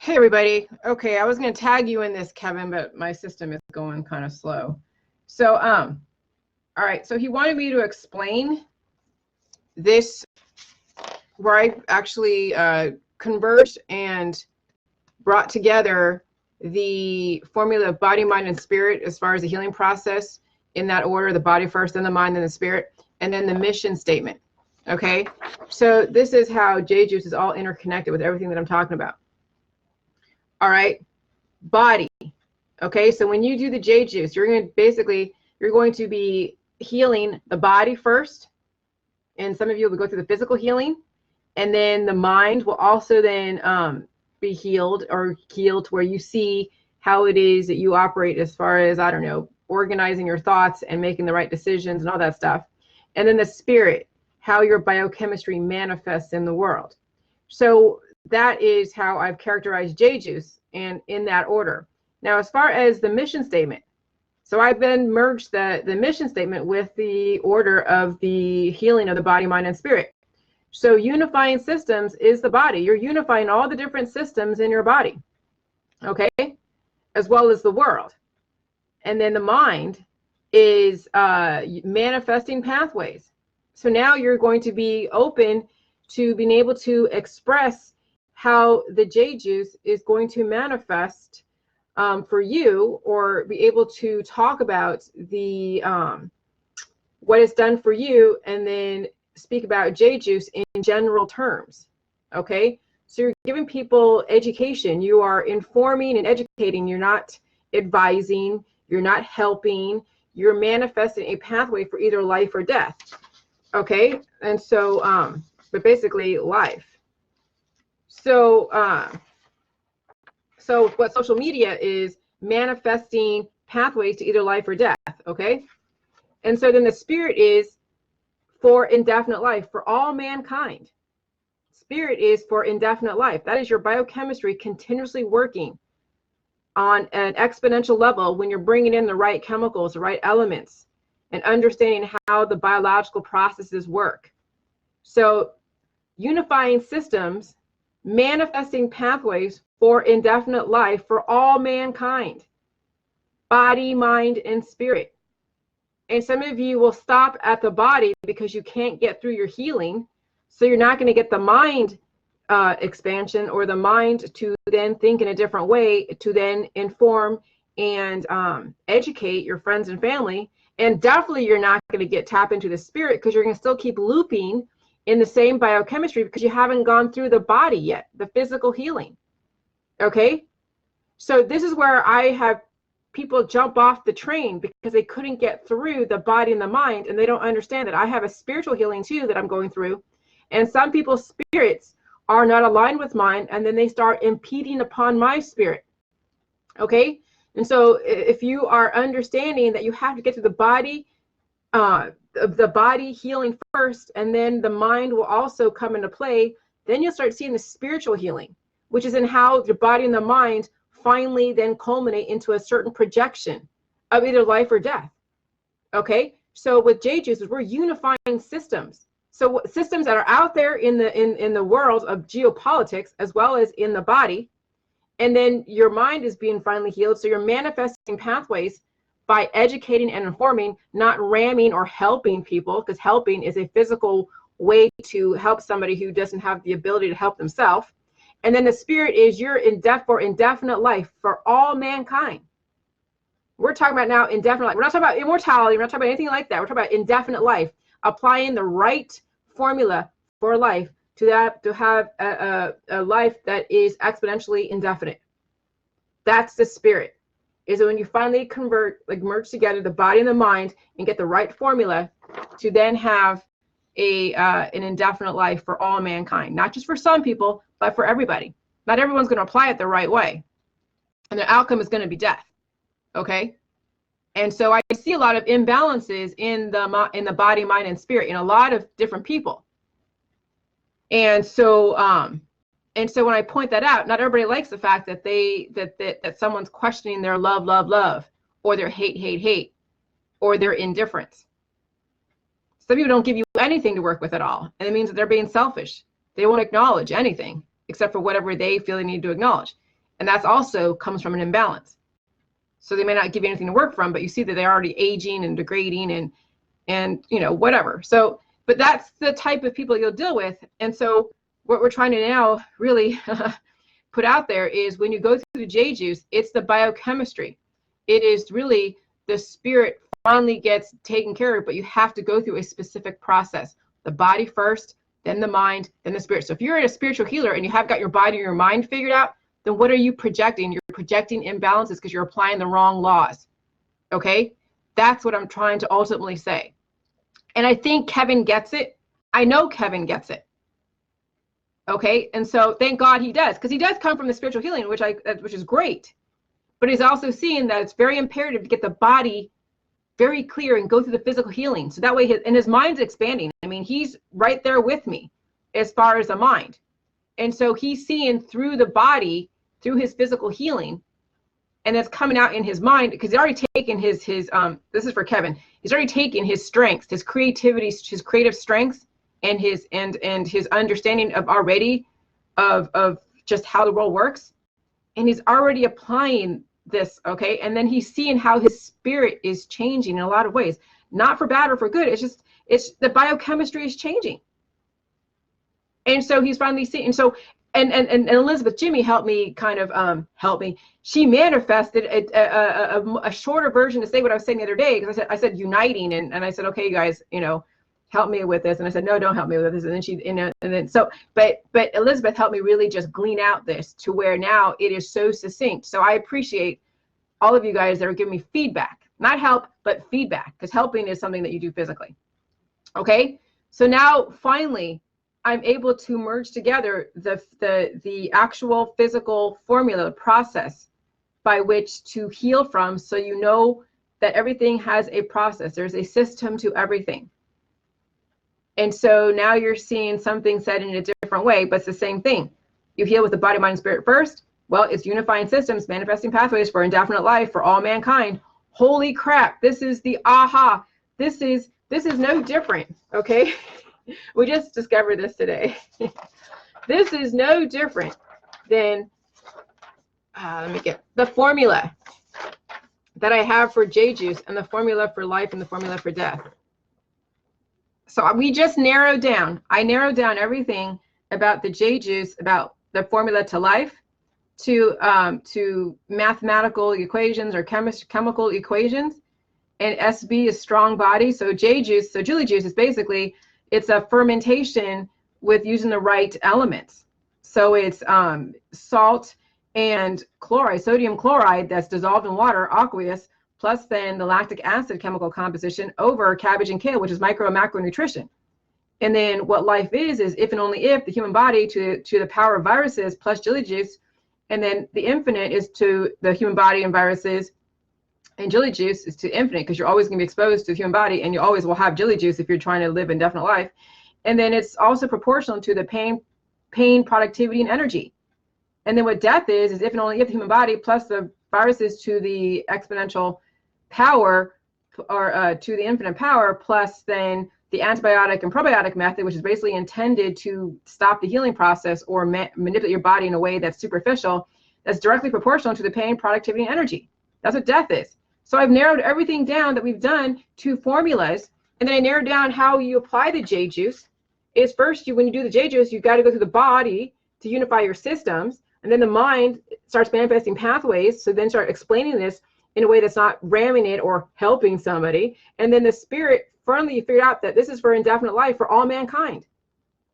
Hey everybody. Okay, I was going to tag you in this, Kevin, but my system is going kind of slow. So, all right. So he wanted me to explain this, where I actually converged and brought together the formula of body, mind, and spirit as far as the healing process in that order: the body first, then the mind, then the spirit, and then the mission statement. Okay. So this is how J-Juice is all interconnected with everything that I'm talking about. All right, body. Okay, so when you do the J-Juice, you're going to be healing the body first, and some of you will go through the physical healing, and then the mind will also then be healed to where you see how it is that you operate as far as, I don't know, organizing your thoughts and making the right decisions and all that stuff. And then the spirit, how your biochemistry manifests in the world. So that is how I've characterized J-Juice, and in that order. Now, as far as the mission statement, so I've then merged the mission statement with the order of the healing of the body, mind, and spirit. So unifying systems is the body. You're unifying all the different systems in your body, okay, as well as the world. And then the mind is manifesting pathways. So now you're going to be open to being able to express how the J-Juice is going to manifest for you, or be able to talk about the what it's done for you, and then speak about J-Juice in general terms. Okay, so you're giving people education. You are informing and educating. You're not advising. You're not helping. You're manifesting a pathway for either life or death. Okay, and so but basically life. So, so what social media is, manifesting pathways to either life or death, okay? And so then the spirit is for indefinite life for all mankind. Spirit is for indefinite life. That is your biochemistry continuously working on an exponential level when you're bringing in the right chemicals, the right elements, and understanding how the biological processes work. So unifying systems, manifesting pathways for indefinite life for all mankind, body, mind, and spirit. And some of you will stop at the body because you can't get through your healing. So you're not going to get the mind expansion, or the mind to then think in a different way, to then inform and educate your friends and family. And definitely you're not going to tap into the spirit, because you're going to still keep looping in the same biochemistry because you haven't gone through the body yet, the physical healing. Okay, so this is where I have people jump off the train because they couldn't get through the body and the mind, and they don't understand that I have a spiritual healing too that I'm going through. And some people's spirits are not aligned with mine, and then they start impeding upon my spirit. Okay, and so if you are understanding that you have to get to the body, the body healing first, and then the mind will also come into play, then you'll start seeing the spiritual healing, which is in how the body and the mind finally then culminate into a certain projection of either life or death. Okay, so with J-Juice, we're unifying systems. So systems that are out there in the world of geopolitics, as well as in the body, and then your mind is being finally healed. So you're manifesting pathways by educating and informing, not ramming or helping people, because helping is a physical way to help somebody who doesn't have the ability to help themselves. And then the spirit is you're for indefinite life for all mankind. We're talking about now indefinite life. We're not talking about immortality. We're not talking about anything like that. We're talking about indefinite life, applying the right formula for life to have a life that is exponentially indefinite. That's the spirit. Is when you finally convert, like merge together the body and the mind, and get the right formula to then have an indefinite life for all mankind, not just for some people, but for everybody. Not everyone's going to apply it the right way, and the outcome is going to be death. Okay, and so I see a lot of imbalances in the body, mind, and spirit in a lot of different people, and so when I point that out, not everybody likes the fact that that someone's questioning their love, or their hate, or their indifference. Some people don't give you anything to work with at all, and it means that they're being selfish. They won't acknowledge anything except for whatever they feel they need to acknowledge. And that's also comes from an imbalance. So they may not give you anything to work from, but you see that they're already aging and degrading and you know, whatever. So, but that's the type of people you'll deal with. And so what we're trying to now really put out there is when you go through the J juice, it's the biochemistry. It is really the spirit finally gets taken care of, but you have to go through a specific process. The body first, then the mind, then the spirit. So if you're a spiritual healer and you have got your body and your mind figured out, then what are you projecting? You're projecting imbalances because you're applying the wrong laws. Okay? That's what I'm trying to ultimately say. And I think Kevin gets it. I know Kevin gets it. Okay? And so thank God he does, because he does come from the spiritual healing, which is great. But he's also seeing that it's very imperative to get the body very clear and go through the physical healing. So that way his mind's expanding. I mean, he's right there with me as far as the mind. And so he's seeing through the body, through his physical healing, and it's coming out in his mind, because he's already taken his this is for Kevin. He's already taken his strengths, his creativity, his creative strengths, and his understanding of just how the world works. And he's already applying this, okay? And then he's seeing how his spirit is changing in a lot of ways, not for bad or for good. It's the biochemistry is changing. And so he's finally seeing, and so, and Elizabeth Jimmy helped me kind of help me. She manifested a shorter version to say what I was saying the other day, because I said uniting, and I said, okay, you guys, you know, help me with this. And I said, no, don't help me with this. And then she, you know, and then so, but Elizabeth helped me really just glean out this to where now it is so succinct. So I appreciate all of you guys that are giving me feedback, not help, but feedback, because helping is something that you do physically. Okay. So now finally, I'm able to merge together the actual physical formula, the process by which to heal from. So you know that everything has a process. There's a system to everything. And so now you're seeing something said in a different way, but it's the same thing. You heal with the body, mind, spirit first. Well, it's unifying systems, manifesting pathways for indefinite life for all mankind. Holy crap. This is the aha. This is no different. Okay. We just discovered this today. This is no different than, let me get the formula that I have for J juice, and the formula for life, and the formula for death. So we just narrowed down. I narrowed down everything about the J juice, about the formula to life, to mathematical equations or chemical equations, and SB is strong body. So J juice, so Julie juice is basically, it's a fermentation with using the right elements. So it's salt and chloride, sodium chloride that's dissolved in water, aqueous, plus then the lactic acid chemical composition over cabbage and kale, which is micro and macro nutrition. And then what life is if and only if the human body to the power of viruses plus Julie juice, and then the infinite is to the human body and viruses, and Julie juice is to infinite, because you're always going to be exposed to the human body, and you always will have Julie juice if you're trying to live indefinite life. And then it's also proportional to the pain, productivity, and energy. And then what death is if and only if the human body plus the viruses to the exponential power, or to the infinite power, plus then the antibiotic and probiotic method, which is basically intended to stop the healing process or manipulate your body in a way that's superficial, that's directly proportional to the pain, productivity, and energy. That's what death is. So I've narrowed everything down that we've done to formulas, and then I narrowed down how you apply the J juice. Is first, when you do the J juice, you've got to go through the body to unify your systems, and then the mind starts manifesting pathways, so then start explaining this in a way that's not ramming it or helping somebody. And then the spirit, finally you figured out that this is for indefinite life for all mankind.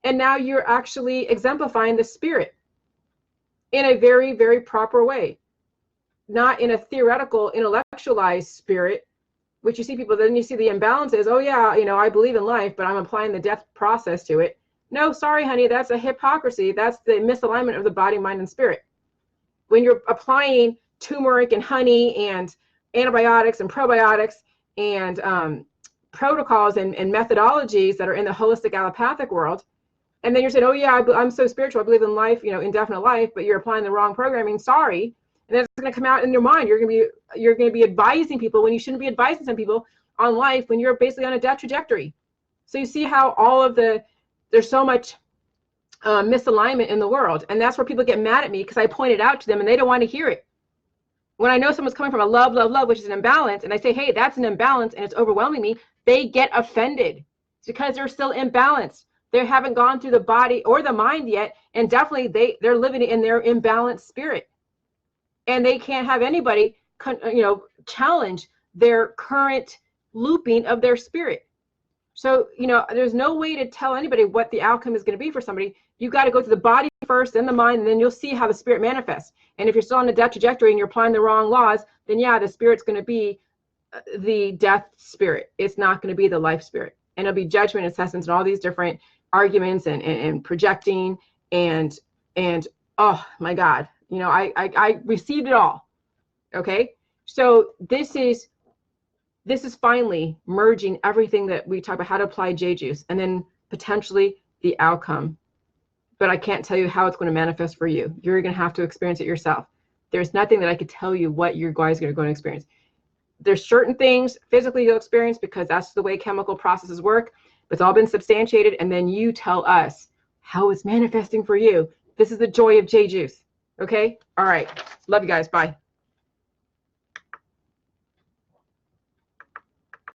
And now you're actually exemplifying the spirit in a very, very proper way. Not in a theoretical, intellectualized spirit, which you see people, then you see the imbalances. Oh yeah, you know, I believe in life, but I'm applying the death process to it. No, sorry, honey, that's a hypocrisy. That's the misalignment of the body, mind, and spirit. When you're applying turmeric and honey and antibiotics and probiotics and protocols and methodologies that are in the holistic allopathic world, and then you're saying, oh yeah, I'm so spiritual, I believe in life, you know, indefinite life, but you're applying the wrong programming, sorry. And that's going to come out in your mind. You're going to be advising people when you shouldn't be advising some people on life when you're basically on a death trajectory. So you see how all of there's so much misalignment in the world. And that's where people get mad at me because I point it out to them and they don't want to hear it. When I know someone's coming from a love, love, love, which is an imbalance, and I say, hey, that's an imbalance and it's overwhelming me, they get offended. It's because they're still imbalanced. They haven't gone through the body or the mind yet, and definitely they're living in their imbalanced spirit. And they can't have anybody, challenge their current looping of their spirit. So, there's no way to tell anybody what the outcome is going to be for somebody. You got to go to the body first, then the mind, and then you'll see how the spirit manifests. And if you're still on the death trajectory and you're applying the wrong laws, then yeah, the spirit's going to be the death spirit. It's not going to be the life spirit. And it'll be judgment, assessments, and all these different arguments and projecting and oh my God, I received it all. Okay. So this is finally merging everything that we talk about, how to apply J-Juice, and then potentially the outcome. But I can't tell you how it's going to manifest for you. You're going to have to experience it yourself. There's nothing that I could tell you what your guys are going to experience. There's certain things physically you'll experience because that's the way chemical processes work. But it's all been substantiated, and then you tell us how it's manifesting for you. This is the joy of J-Juice. Okay? All right. Love you guys. Bye.